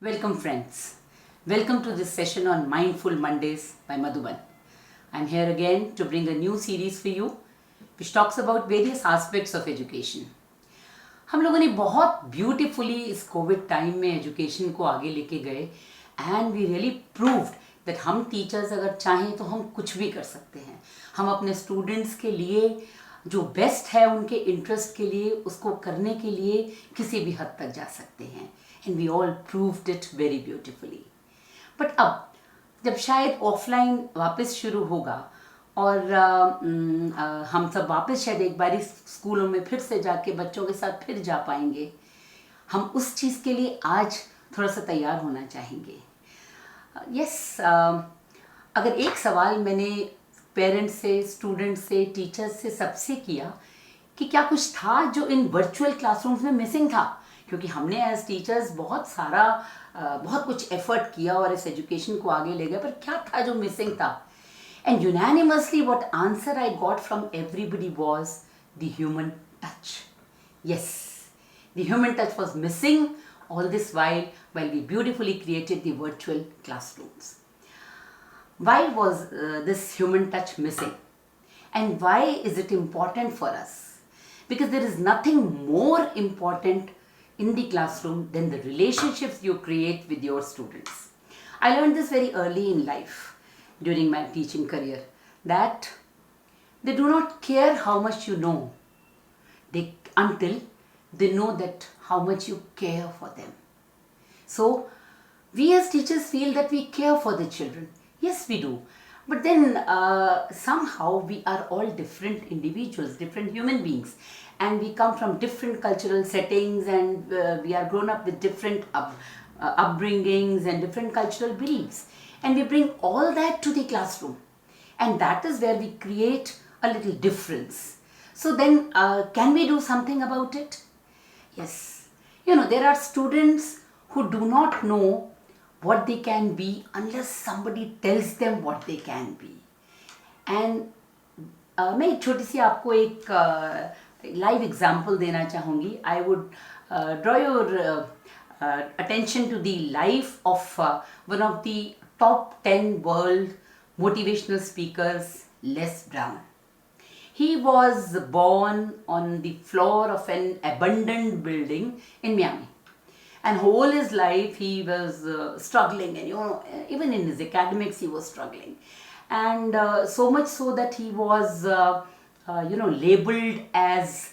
Welcome friends. Welcome to this session on Mindful Mondays by Madhuban. I'm here again to bring a new series for you which talks about various aspects of education. हम लोगों ने बहुत beautifully इस Covid time में education को आगे लेके गए and we really proved that हम टीचर्स अगर चाहें तो हम कुछ भी कर सकते हैं. हम अपने स्टूडेंट्स के लिए जो बेस्ट है उनके इंटरेस्ट के लिए उसको करने के लिए किसी भी हद तक जा सकते हैं. And we all proved it very beautifully. But अब जब शायद ऑफलाइन वापस शुरू होगा और हम सब वापस शायद एक बारी स्कूलों में फिर से जाके बच्चों के साथ फिर जा पाएंगे, हम उस चीज़ के लिए आज थोड़ा सा तैयार होना चाहेंगे. यस, अगर एक सवाल मैंने पेरेंट्स से, स्टूडेंट्स से, टीचर्स से सबसे किया कि क्या कुछ था जो इन वर्चुअल क्लासरूम्स में मिसिंग था, क्योंकि हमने एज टीचर्स बहुत कुछ एफर्ट किया और इस एजुकेशन को आगे ले गए, पर क्या था जो मिसिंग था. And unanimously what answer I got from everybody was the human touch. Yes, the human touch was missing all this while we beautifully created the virtual classrooms. Why was this human touch missing? And why is it important for us? Because there is nothing more important in the classroom than the relationships you create with your students. I learned this very early in life during my teaching career, that they do not care how much you know until they know that how much you care for them. So we as teachers feel that we care for the children. Yes, we do. But then somehow we are all different individuals, different human beings, and we come from different cultural settings, and we are grown up with different upbringings and different cultural beliefs, and we bring all that to the classroom, and that is where we create a little difference. So then can we do something about it? Yes. There are students who do not know what they can be unless somebody tells them what they can be. And मैं एक छोटी सी आपको एक live example देना चाहूँगी. I would draw your attention to the life of one of the top 10 world motivational speakers, Les Brown. He was born on the floor of an abandoned building in Miami. And whole his life he was struggling, and even in his academics he was struggling. And so much so that he was labeled as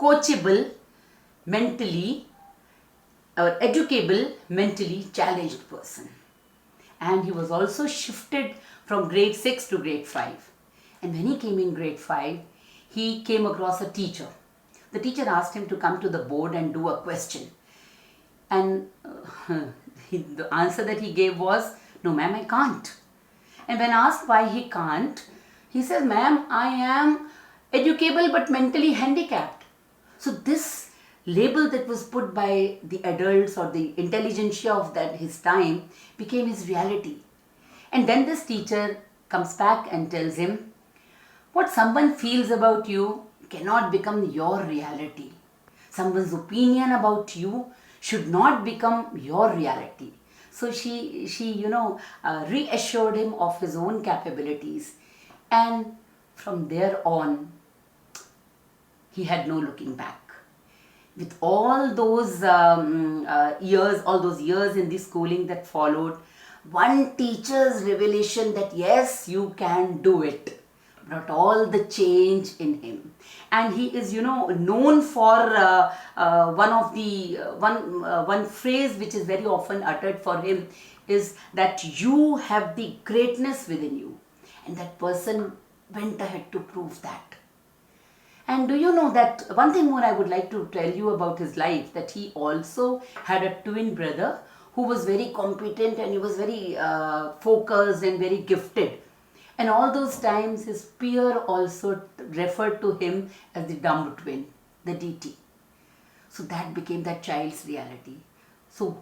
coachable mentally, or educable mentally challenged person. And he was also shifted from grade 6 to grade 5. And when he came in grade 5, he came across a teacher. The teacher asked him to come to the board and do a question. And the answer that he gave was, "No ma'am, I can't." And when asked why he can't, he says, "Ma'am, I am educable but mentally handicapped." So this label that was put by the adults or the intelligentsia of his time became his reality. And then this teacher comes back and tells him, what someone feels about you cannot become your reality. Someone's opinion about you should not become your reality. So she reassured him of his own capabilities, and from there on he had no looking back. With all those years in the schooling that followed, one teacher's revelation that yes, you can do it, brought all the change in him. And he is known for one phrase which is very often uttered for him, is that you have the greatness within you. And that person went ahead to prove that. And do you know that one thing more I would like to tell you about his life, that he also had a twin brother who was very competent, and he was very focused and very gifted. And all those times his peer also referred to him as the dumb twin, the DT. So that became that child's reality. So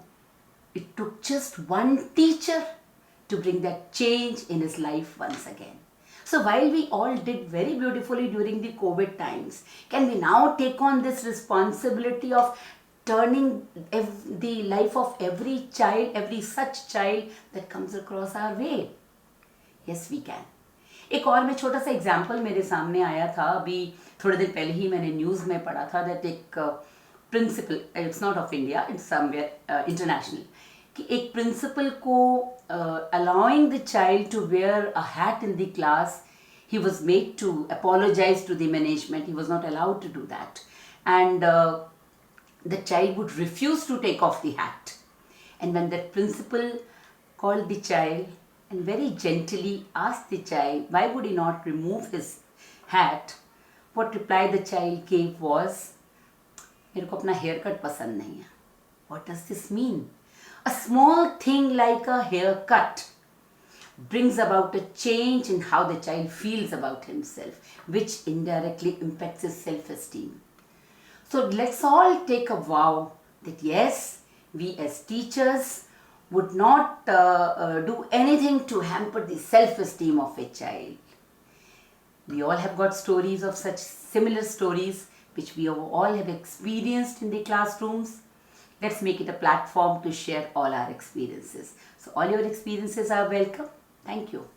it took just one teacher to bring that change in his life once again. So while we all did very beautifully during the COVID times, can we now take on this responsibility of turning the life of every child, every such child that comes across our way? Yes, we can. एक और मैं छोटा सा example मेरे सामने आया था अभी थोड़े दिन पहले ही मैंने न्यूज़ में पढ़ा था दैट एक principal, it's not of India, it's somewhere international, कि एक प्रिंसिपल को allowing the child to wear a hat in the class, he was made to apologize to the management. He was not allowed to do that, and the child would refuse to take off the hat. And when that principal called the child and very gently asked the child why would he not remove his hat, what reply the child gave was, मेरे को अपना hair cut पसंद नहीं है. What does this mean? A small thing like a haircut brings about a change in how the child feels about himself, which indirectly impacts his self-esteem. So let's all take a vow that yes, we as teachers would not do anything to hamper the self-esteem of a child. We all have got stories of such similar stories which we all have experienced in the classrooms. Let's make it a platform to share all our experiences. So all your experiences are welcome. Thank you.